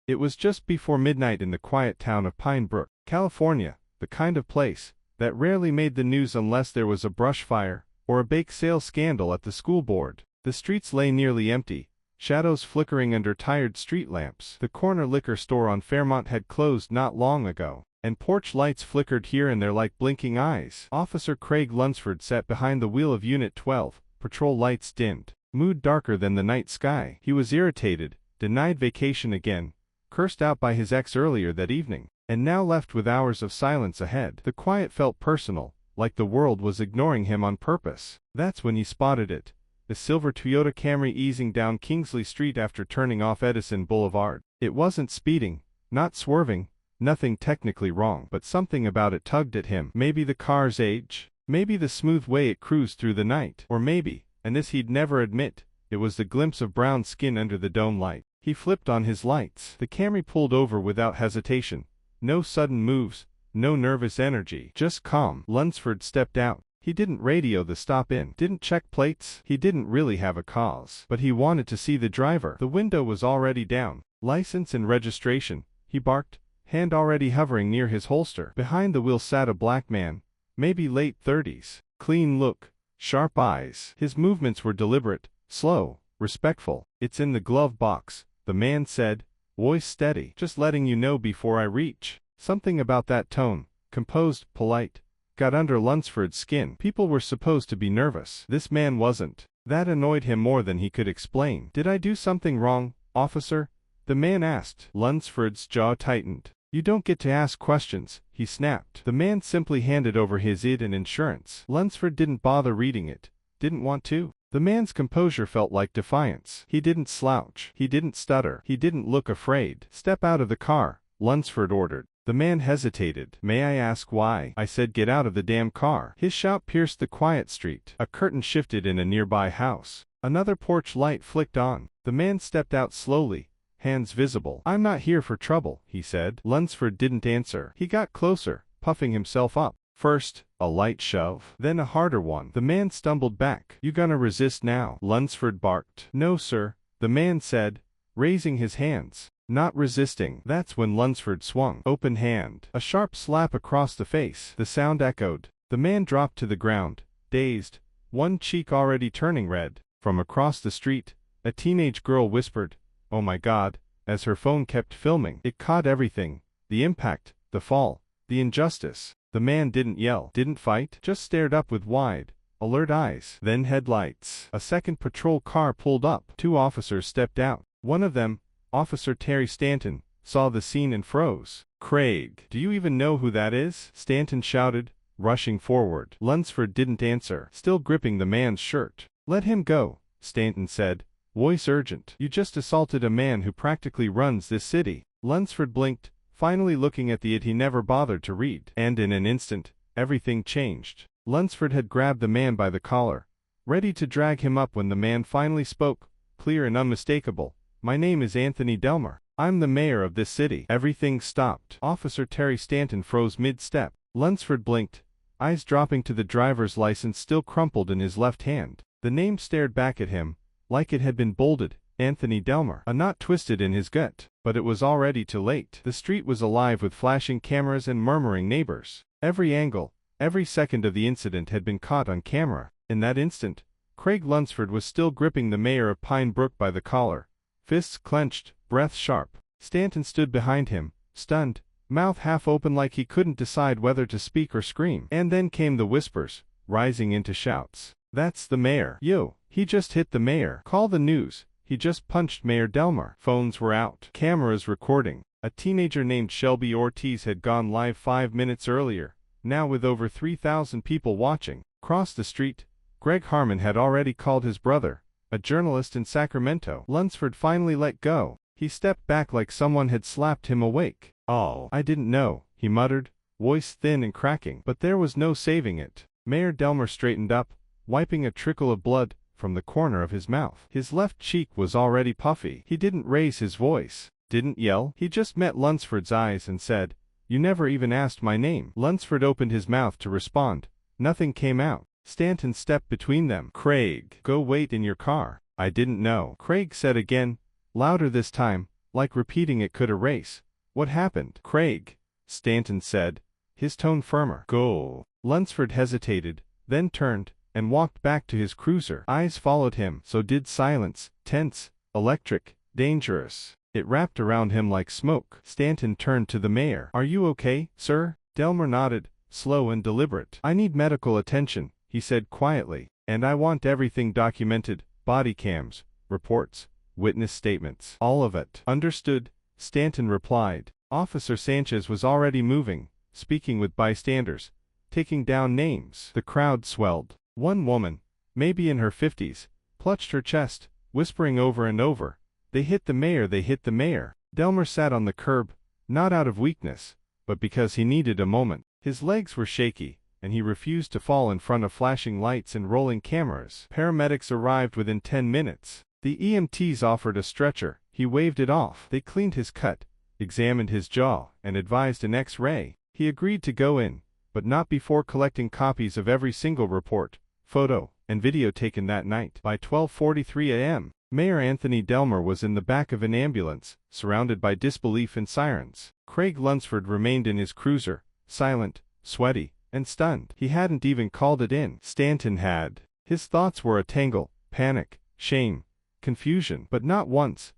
It was just before midnight in the quiet town of Pinebrook, California, the kind of place that rarely made the news unless there was a brush fire or a bake sale scandal at the school board. The streets lay nearly empty, shadows flickering under tired street lamps. The corner liquor store on Fairmont had closed not long ago, and porch lights flickered here and there like blinking eyes. Officer Craig Lunsford sat behind the wheel of Unit 12, patrol lights dimmed, mood darker than the night sky. He was irritated, denied vacation again, cursed out by his ex earlier that evening, and now left with hours of silence ahead. The quiet felt personal, like the world was ignoring him on purpose. That's when he spotted it. The silver Toyota Camry easing down Kingsley Street after turning off Edison Boulevard. It wasn't speeding, not swerving, nothing technically wrong, but something about it tugged at him. Maybe the car's age, maybe the smooth way it cruised through the night, or maybe, and this he'd never admit, it was the glimpse of brown skin under the dome light. He flipped on his lights. The Camry pulled over without hesitation. No sudden moves, no nervous energy, just calm. Lunsford stepped out. He didn't radio the stop-in, didn't check plates. He didn't really have a cause, but he wanted to see the driver. The window was already down. License and registration, he barked, hand already hovering near his holster. Behind the wheel sat a black man, maybe late 30s. Clean look, sharp eyes. His movements were deliberate, slow, respectful. "It's in the glove box," the man said, voice steady. "Just letting you know before I reach." Something about that tone, composed, polite, got under Lunsford's skin. People were supposed to be nervous. This man wasn't. That annoyed him more than he could explain. "Did I do something wrong, officer?" the man asked. Lunsford's jaw tightened. "You don't get to ask questions," he snapped. The man simply handed over his ID and insurance. Lunsford didn't bother reading it, didn't want to. The man's composure felt like defiance. He didn't slouch. He didn't stutter. He didn't look afraid. "Step out of the car," Lunsford ordered. The man hesitated. "May I ask why?" "I said get out of the damn car." His shout pierced the quiet street. A curtain shifted in a nearby house. Another porch light flicked on. The man stepped out slowly, hands visible. "I'm not here for trouble," he said. Lunsford didn't answer. He got closer, puffing himself up. First, a light shove, then a harder one. The man stumbled back. "You gonna resist now?" Lunsford barked. "No, sir," the man said, raising his hands. "Not resisting." That's when Lunsford swung. Open hand. A sharp slap across the face. The sound echoed. The man dropped to the ground, dazed, one cheek already turning red. From across the street, a teenage girl whispered, "Oh my God," as her phone kept filming. It caught everything. The impact, the fall, the injustice. The man didn't yell, didn't fight, just stared up with wide, alert eyes. Then headlights. A second patrol car pulled up. Two officers stepped out. One of them, Officer Terry Stanton, saw the scene and froze. "Craig, do you even know who that is?" Stanton shouted, rushing forward. Lunsford didn't answer, still gripping the man's shirt. "Let him go," Stanton said, voice urgent. "You just assaulted a man who practically runs this city." Lunsford blinked, finally looking at the ID he never bothered to read. And in an instant, everything changed. Lunsford had grabbed the man by the collar, ready to drag him up when the man finally spoke, clear and unmistakable. "My name is Anthony Delmer. I'm the mayor of this city." Everything stopped. Officer Terry Stanton froze mid-step. Lunsford blinked, eyes dropping to the driver's license still crumpled in his left hand. The name stared back at him, like it had been bolded, Anthony Delmer. A knot twisted in his gut, but it was already too late. The street was alive with flashing cameras and murmuring neighbors. Every angle, every second of the incident had been caught on camera. In that instant, Craig Lunsford was still gripping the mayor of Pinebrook by the collar, fists clenched, breath sharp. Stanton stood behind him, stunned, mouth half open like he couldn't decide whether to speak or scream. And then came the whispers, rising into shouts. "That's the mayor. Yo, he just hit the mayor. Call the news. He just punched Mayor Delmer." Phones were out. Cameras recording. A teenager named Shelby Ortiz had gone live 5 minutes earlier, now with over 3,000 people watching. Across the street, Greg Harmon had already called his brother, a journalist in Sacramento. Lunsford finally let go. He stepped back like someone had slapped him awake. "Oh, I didn't know," he muttered, voice thin and cracking. But there was no saving it. Mayor Delmer straightened up, wiping a trickle of blood from the corner of his mouth. His left cheek was already puffy. He didn't raise his voice, didn't yell. He just met Lunsford's eyes and said, "You never even asked my name." Lunsford opened his mouth to respond. Nothing came out. Stanton stepped between them. "Craig, go wait in your car." "I didn't know," Craig said again, louder this time, like repeating it could erase what happened. "Craig," Stanton said, his tone firmer. "Go." Lunsford hesitated, then turned, and walked back to his cruiser. Eyes followed him, so did silence, tense, electric, dangerous. It wrapped around him like smoke. Stanton turned to the mayor. "Are you okay, sir?" Delmer nodded, slow and deliberate. "I need medical attention," he said quietly, "and I want everything documented, body cams, reports, witness statements. All of it." "Understood," Stanton replied. Officer Sanchez was already moving, speaking with bystanders, taking down names. The crowd swelled. One woman, maybe in her 50s, clutched her chest, whispering over and over, "They hit the mayor, they hit the mayor." Delmer sat on the curb, not out of weakness, but because he needed a moment. His legs were shaky, and he refused to fall in front of flashing lights and rolling cameras. Paramedics arrived within 10 minutes. The EMTs offered a stretcher. He waved it off. They cleaned his cut, examined his jaw, and advised an X-ray. He agreed to go in, but not before collecting copies of every single report, photo, and video taken that night. By 12:43 a.m., Mayor Anthony Delmer was in the back of an ambulance, surrounded by disbelief and sirens. Craig Lunsford remained in his cruiser, silent, sweaty, and stunned. He hadn't even called it in. Stanton had. His thoughts were a tangle: panic, shame, confusion. But not once,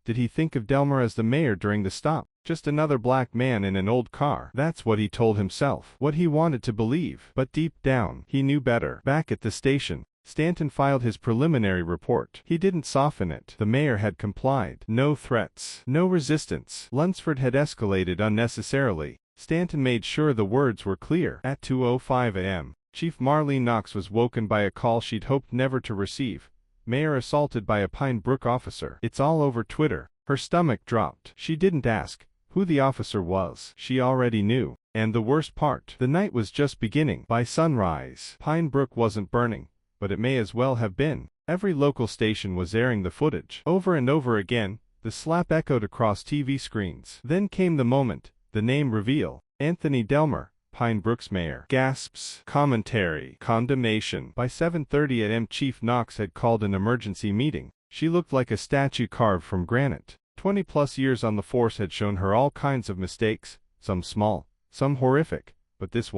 did he think of Delmer as the mayor during the stop. Just another black man in an old car. That's what he told himself, what he wanted to believe. But deep down, he knew better. Back at the station, Stanton filed his preliminary report. He didn't soften it. The mayor had complied. No threats. No resistance. Lunsford had escalated unnecessarily. Stanton made sure the words were clear. At 2:05 a.m., Chief Marlene Knox was woken by a call she'd hoped never to receive. Mayor assaulted by a Pinebrook officer. It's all over Twitter. Her stomach dropped. She didn't ask who the officer was. She already knew. And the worst part, the night was just beginning. By sunrise, Pinebrook wasn't burning, but it may as well have been. Every local station was airing the footage. Over and over again, the slap echoed across TV screens. Then came the moment, the name reveal. Anthony Delmer, Pinebrook's mayor. Gasps, commentary, condemnation. By 7:30 a.m. Chief Knox had called an emergency meeting. She looked like a statue carved from granite. 20-plus years on the force had shown her all kinds of mistakes, some small, some horrific, but this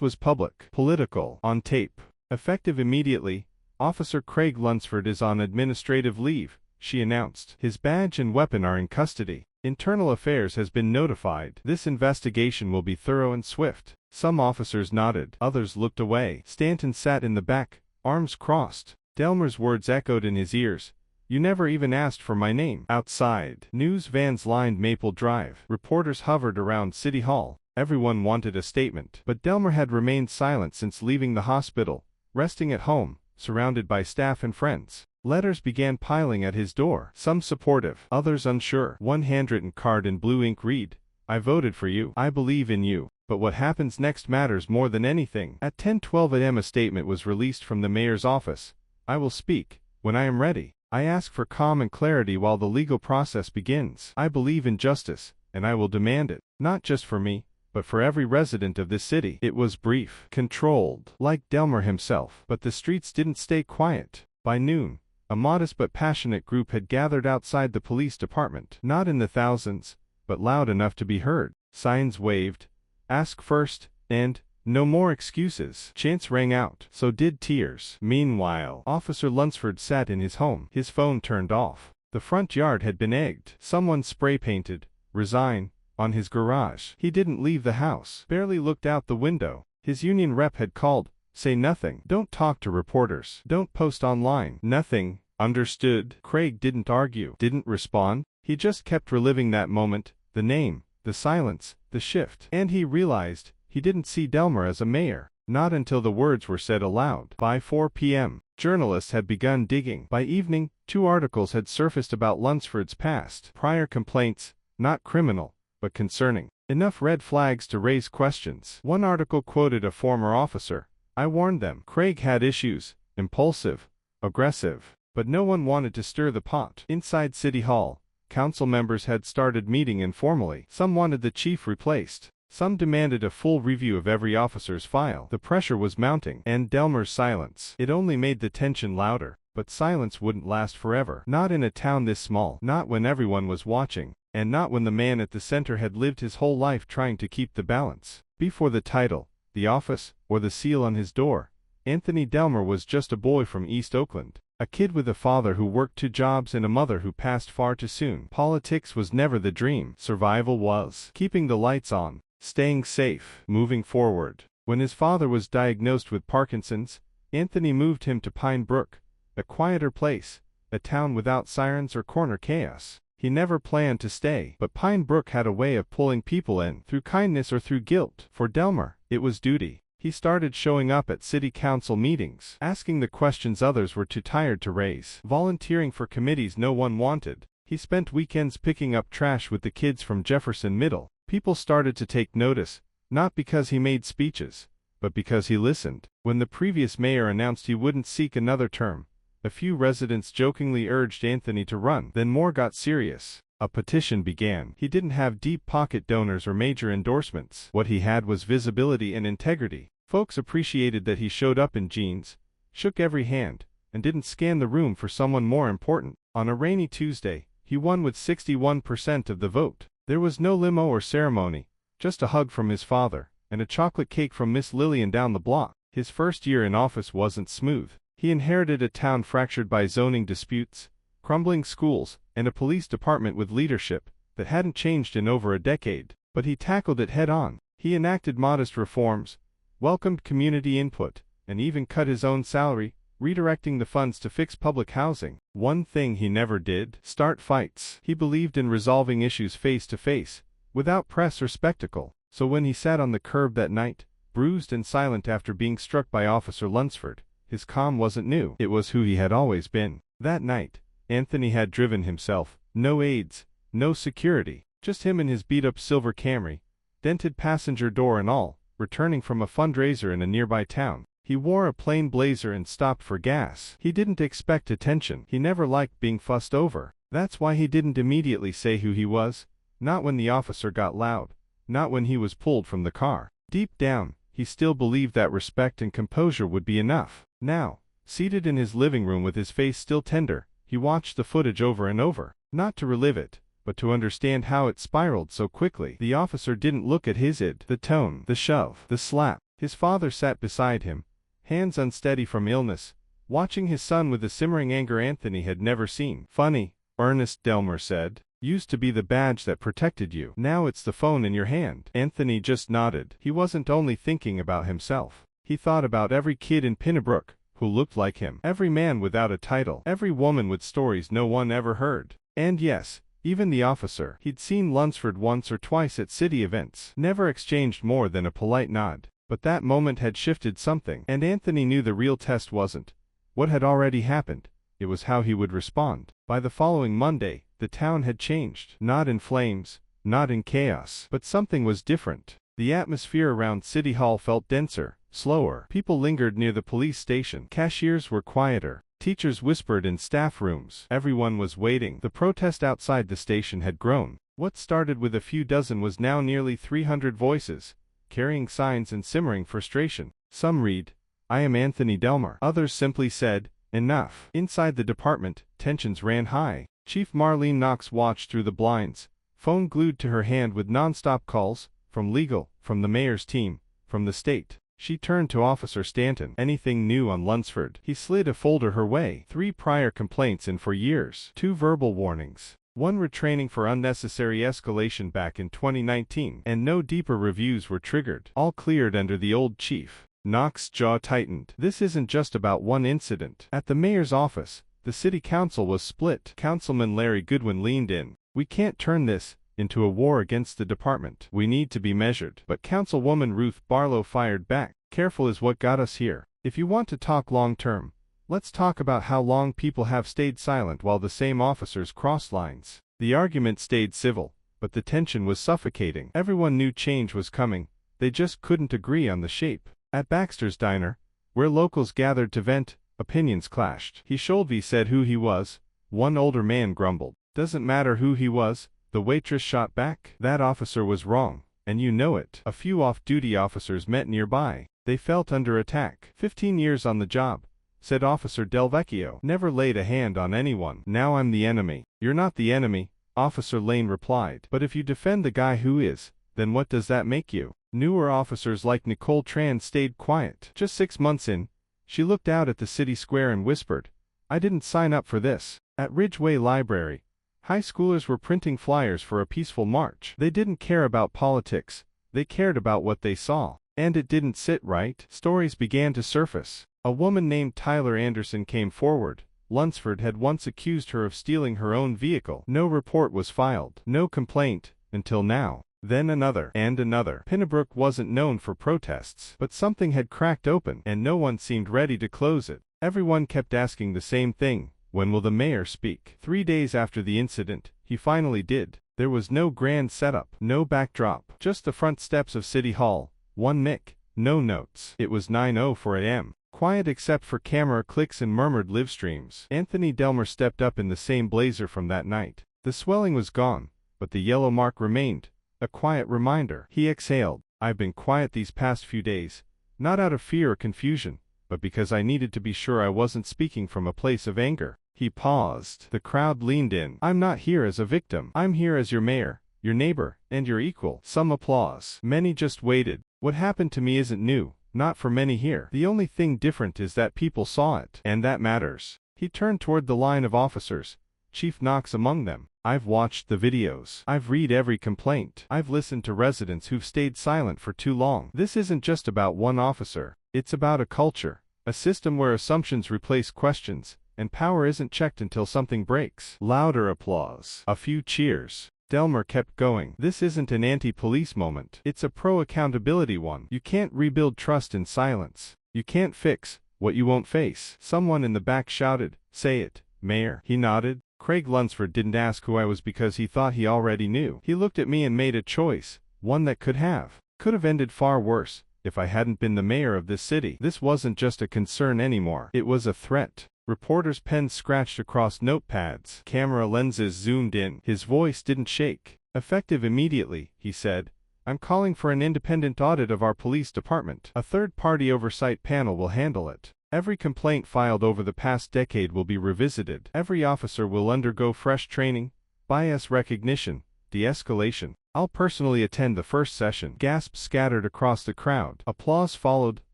was public, political, on tape. Effective immediately, Officer Craig Lunsford is on administrative leave, she announced. His badge and weapon are in custody. Internal Affairs has been notified. This investigation will be thorough and swift. Some officers nodded. Others looked away. Stanton sat in the back, arms crossed. Delmer's words echoed in his ears. "You never even asked for my name." Outside, news vans lined Maple Drive. Reporters hovered around City Hall. Everyone wanted a statement. But Delmer had remained silent since leaving the hospital, resting at home, surrounded by staff and friends. Letters began piling at his door, some supportive, others unsure. One handwritten card in blue ink read, "I voted for you. I believe in you. But what happens next matters more than anything." At 10:12 a.m. a statement was released from the mayor's office. "I will speak when I am ready. I ask for calm and clarity while the legal process begins. I believe in justice, and I will demand it, not just for me, but for every resident of this city." It was brief, controlled, like Delmer himself. But the streets didn't stay quiet. By noon, a modest but passionate group had gathered outside the police department. Not in the thousands, but loud enough to be heard. Signs waved, "Ask first," and "No more excuses." Chants rang out. So did tears. Meanwhile, Officer Lunsford sat in his home. His phone turned off. The front yard had been egged. Someone spray-painted, "Resign," on his garage. He didn't leave the house. Barely looked out the window. His union rep had called. "Say nothing. Don't talk to reporters. Don't post online." Nothing. Understood. Craig didn't argue. Didn't respond. He just kept reliving that moment, the name, the silence, the shift. And he realized he didn't see Delmer as a mayor. Not until the words were said aloud. By 4 p.m., journalists had begun digging. By evening, 2 articles had surfaced about Lunsford's past. Prior complaints, not criminal, but concerning. Enough red flags to raise questions. One article quoted a former officer. "I warned them. Craig had issues, impulsive, aggressive." But no one wanted to stir the pot. Inside City Hall, council members had started meeting informally. Some wanted the chief replaced. Some demanded a full review of every officer's file. The pressure was mounting, and Delmer's silence, it only made the tension louder. But silence wouldn't last forever. Not in a town this small, not when everyone was watching, and not when the man at the center had lived his whole life trying to keep the balance. Before the title, the office, or the seal on his door, Anthony Delmer was just a boy from East Oakland. A kid with a father who worked 2 jobs and a mother who passed far too soon. Politics was never the dream. Survival was. Keeping the lights on, staying safe, moving forward. When his father was diagnosed with Parkinson's, Anthony moved him to Pinebrook, a quieter place, a town without sirens or corner chaos. He never planned to stay, but Pinebrook had a way of pulling people in, through kindness or through guilt. For Delmer, it was duty. He started showing up at city council meetings, asking the questions others were too tired to raise, volunteering for committees no one wanted. He spent weekends picking up trash with the kids from Jefferson Middle. People started to take notice, not because he made speeches, but because he listened. When the previous mayor announced he wouldn't seek another term, a few residents jokingly urged Anthony to run. Then more got serious. A petition began. He didn't have deep pocket donors or major endorsements. What he had was visibility and integrity. Folks appreciated that he showed up in jeans, shook every hand, and didn't scan the room for someone more important. On a rainy Tuesday, he won with 61% of the vote. There was no limo or ceremony, just a hug from his father, and a chocolate cake from Miss Lillian down the block. His first year in office wasn't smooth. He inherited a town fractured by zoning disputes, crumbling schools, and a police department with leadership that hadn't changed in over a decade. But he tackled it head-on. He enacted modest reforms, welcomed community input, and even cut his own salary, redirecting the funds to fix public housing. One thing he never did: start fights. He believed in resolving issues face to face, without press or spectacle. So when he sat on the curb that night, bruised and silent after being struck by Officer Lunsford, his calm wasn't new. It was who he had always been. That night, Anthony had driven himself. No aides, no security, just him and his beat-up silver Camry, dented passenger door and all, returning from a fundraiser in a nearby town. He wore a plain blazer and stopped for gas. He didn't expect attention. He never liked being fussed over. That's why he didn't immediately say who he was, not when the officer got loud, not when he was pulled from the car. Deep down, he still believed that respect and composure would be enough. Now, seated in his living room with his face still tender, he watched the footage over and over, not to relive it, but to understand how it spiraled so quickly. The officer didn't look at his id, the tone, the shove, the slap. His father sat beside him, hands unsteady from illness, watching his son with the simmering anger Anthony had never seen. Funny, Ernest, Delmer said. Used to be the badge that protected you. Now it's the phone in your hand. Anthony just nodded. He wasn't only thinking about himself. He thought about every kid in Pinebrook who looked like him. Every man without a title. Every woman with stories no one ever heard. And yes, even the officer. He'd seen Lunsford once or twice at city events. Never exchanged more than a polite nod. But that moment had shifted something. And Anthony knew the real test wasn't what had already happened. It was how he would respond. By the following Monday, the town had changed. Not in flames, not in chaos. But something was different. The atmosphere around City Hall felt denser, slower. People lingered near the police station. Cashiers were quieter. Teachers whispered in staff rooms. Everyone was waiting. The protest outside the station had grown. What started with a few dozen was now nearly 300 voices, carrying signs and simmering frustration. Some read, "I am Anthony Delmer." Others simply said, "Enough." Inside the department, tensions ran high. Chief Marlene Knox watched through the blinds, phone glued to her hand with non-stop calls, from legal, from the mayor's team, from the state. She turned to Officer Stanton. "Anything new on Lunsford?" He slid a folder her way. 3 prior complaints in for years. 2 verbal warnings. 1 retraining for unnecessary escalation back in 2019. And no deeper reviews were triggered. All cleared under the old chief. Knox's jaw tightened. This isn't just about one incident. At the mayor's office, the city council was split. Councilman Larry Goodwin leaned in. "We can't turn this into a war against the department. We need to be measured." But Councilwoman Ruth Barlow fired back. "Careful is what got us here. If you want to talk long-term, let's talk about how long people have stayed silent while the same officers crossed lines." The argument stayed civil, but the tension was suffocating. Everyone knew change was coming. They just couldn't agree on the shape. At Baxter's Diner, where locals gathered to vent, opinions clashed. He Sholvey said who he was. One older man grumbled. "Doesn't matter who he was," the waitress shot back. "That officer was wrong, and you know it." A few off-duty officers met nearby. They felt under attack. 15 years on the job, said Officer Delvecchio. Never laid a hand on anyone. Now I'm the enemy. You're not the enemy, Officer Lane replied. But if you defend the guy who is, then what does that make you? Newer officers like Nicole Tran stayed quiet. Just 6 months in, she looked out at the city square and whispered, I didn't sign up for this. At Ridgeway Library, high schoolers were printing flyers for a peaceful march. They didn't care about politics, they cared about what they saw. And it didn't sit right. Stories began to surface. A woman named Tyler Anderson came forward. Lunsford had once accused her of stealing her own vehicle. No report was filed. No complaint, until now. Then another, and another. Pinebrook wasn't known for protests, but something had cracked open, and no one seemed ready to close it. Everyone kept asking the same thing, when will the mayor speak? 3 days after the incident, he finally did. There was no grand setup, no backdrop, just the front steps of City Hall, one mic, no notes. It was 9:04 a.m. Quiet except for camera clicks and murmured live streams. Anthony Delmer stepped up in the same blazer from that night. The swelling was gone, but the yellow mark remained. A quiet reminder. He exhaled. I've been quiet these past few days, not out of fear or confusion, but because I needed to be sure I wasn't speaking from a place of anger. He paused. The crowd leaned in. I'm not here as a victim. I'm here as your mayor, your neighbor, and your equal. Some applause. Many just waited. What happened to me isn't new, not for many here. The only thing different is that people saw it, and that matters. He turned toward the line of officers, Chief Knox among them. I've watched the videos. I've read every complaint. I've listened to residents who've stayed silent for too long. This isn't just about one officer. It's about a culture, a system where assumptions replace questions, and power isn't checked until something breaks. Louder applause. A few cheers. Delmer kept going. This isn't an anti-police moment. It's a pro-accountability one. You can't rebuild trust in silence. You can't fix what you won't face. Someone in the back shouted, say it, Mayor. He nodded. Craig Lunsford didn't ask who I was because he thought he already knew. He looked at me and made a choice, one that could have ended far worse, if I hadn't been the mayor of this city. This wasn't just a concern anymore. It was a threat. Reporters' pens scratched across notepads. Camera lenses zoomed in. His voice didn't shake. Effective immediately, he said, I'm calling for an independent audit of our police department. A third-party oversight panel will handle it. Every complaint filed over the past decade will be revisited. Every officer will undergo fresh training, bias recognition, de-escalation. I'll personally attend the first session. Gasps scattered across the crowd. Applause followed,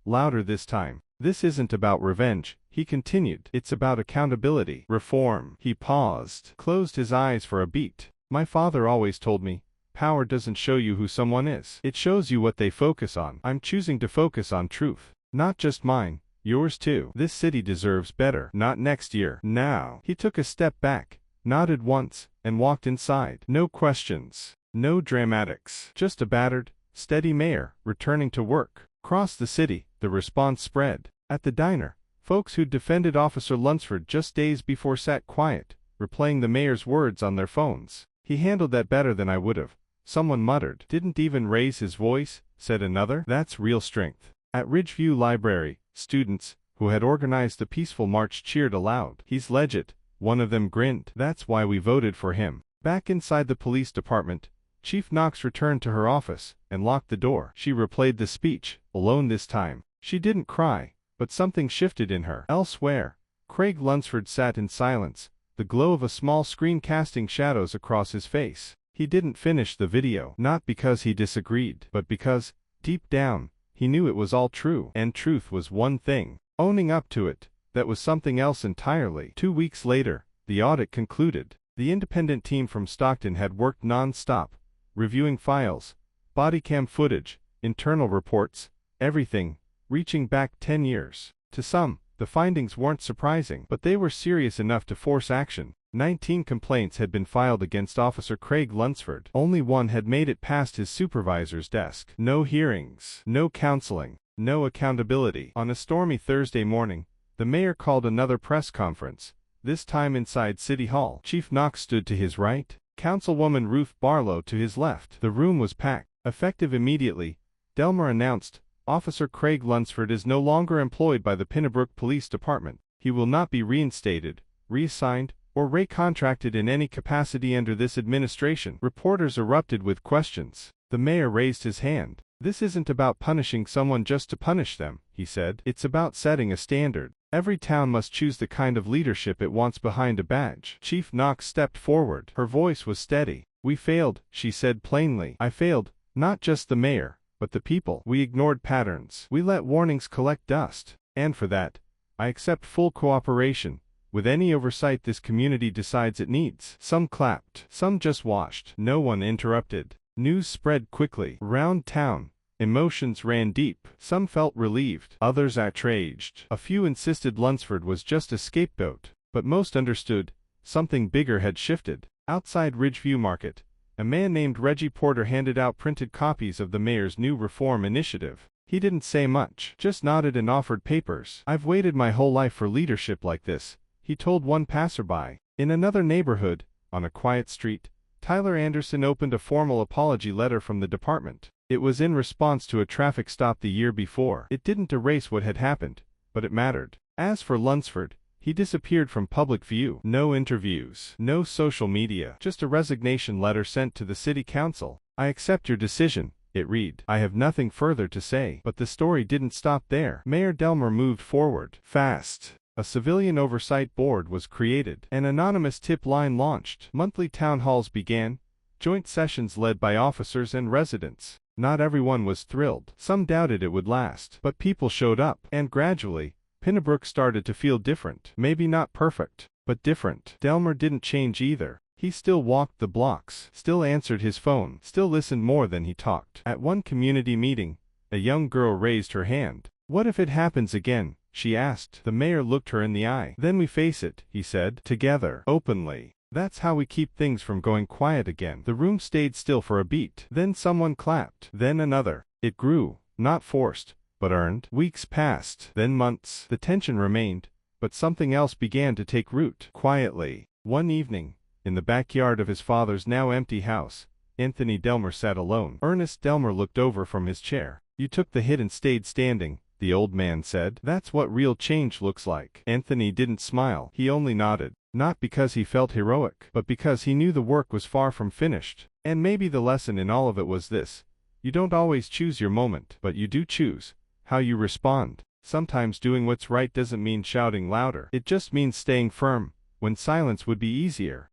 louder this time. This isn't about revenge, he continued. It's about accountability. Reform. He paused, closed his eyes for a beat. My father always told me, power doesn't show you who someone is. It shows you what they focus on. I'm choosing to focus on truth. Not just mine. Yours too. This city deserves better. Not next year. Now. He took a step back, nodded once, and walked inside. No questions. No dramatics. Just a battered, steady mayor, returning to work. Across the city, the response spread. At the diner, folks who'd defended Officer Lunsford just days before sat quiet, replaying the mayor's words on their phones. He handled that better than I would've. Someone muttered. Didn't even raise his voice, said another. That's real strength. At Ridgeview Library, students, who had organized the peaceful march, cheered aloud. He's legit, one of them grinned. That's why we voted for him. Back inside the police department, Chief Knox returned to her office, and locked the door. She replayed the speech, alone this time. She didn't cry, but something shifted in her. Elsewhere, Craig Lunsford sat in silence, the glow of a small screen casting shadows across his face. He didn't finish the video, not because he disagreed, but because, deep down, he knew it was all true. And truth was one thing. Owning up to it, that was something else entirely. 2 weeks later, the audit concluded. The independent team from Stockton had worked non-stop, reviewing files, body cam footage, internal reports, everything, reaching back 10 years. To some, the findings weren't surprising, but they were serious enough to force action. 19 complaints had been filed against Officer Craig Lunsford. Only one had made it past his supervisor's desk. No hearings, no counseling, no accountability. On a stormy Thursday morning, the mayor called another press conference, this time inside City Hall. Chief Knox stood to his right, Councilwoman Ruth Barlow to his left. The room was packed. Effective immediately, Delmer announced, Officer Craig Lunsford is no longer employed by the Pinebrook Police Department. He will not be reinstated, reassigned, or recontracted in any capacity under this administration. Reporters erupted with questions. The mayor raised his hand. This isn't about punishing someone just to punish them, he said. It's about setting a standard. Every town must choose the kind of leadership it wants behind a badge. Chief Knox stepped forward. Her voice was steady. We failed, she said plainly. I failed, not just the mayor, but the people. We ignored patterns. We let warnings collect dust. And for that, I accept full cooperation, with any oversight this community decides it needs. Some clapped. Some just watched. No one interrupted. News spread quickly. Round town, emotions ran deep. Some felt relieved. Others outraged. A few insisted Lunsford was just a scapegoat. But most understood, something bigger had shifted. Outside Ridgeview Market, a man named Reggie Porter handed out printed copies of the mayor's new reform initiative. He didn't say much, just nodded and offered papers. I've waited my whole life for leadership like this, he told one passerby. In another neighborhood, on a quiet street, Tyler Anderson opened a formal apology letter from the department. It was in response to a traffic stop the year before. It didn't erase what had happened, but it mattered. As for Lunsford, he disappeared from public view. No interviews, no social media, just a resignation letter sent to the city council. I accept your decision, it read. I have nothing further to say. But the story didn't stop there. Mayor Delmer moved forward. Fast. A civilian oversight board was created. An anonymous tip line launched. Monthly town halls began, joint sessions led by officers and residents. Not everyone was thrilled. Some doubted it would last. But people showed up. And gradually, Pinebrook started to feel different. Maybe not perfect, but different. Delmer didn't change either. He still walked the blocks, still answered his phone, still listened more than he talked. At one community meeting, a young girl raised her hand. What if it happens again? She asked. The mayor looked her in the eye. Then we face it, he said, together, openly. That's how we keep things from going quiet again. The room stayed still for a beat. Then someone clapped. Then another. It grew, not forced, but earned. Weeks passed, then months. The tension remained, but something else began to take root. Quietly, one evening, in the backyard of his father's now empty house, Anthony Delmer sat alone. Ernest Delmer looked over from his chair. You took the hit and stayed standing, the old man said. That's what real change looks like. Anthony didn't smile. He only nodded. Not because he felt heroic, but because he knew the work was far from finished. And maybe the lesson in all of it was this. You don't always choose your moment, but you do choose how you respond. Sometimes doing what's right doesn't mean shouting louder. It just means staying firm, when silence would be easier.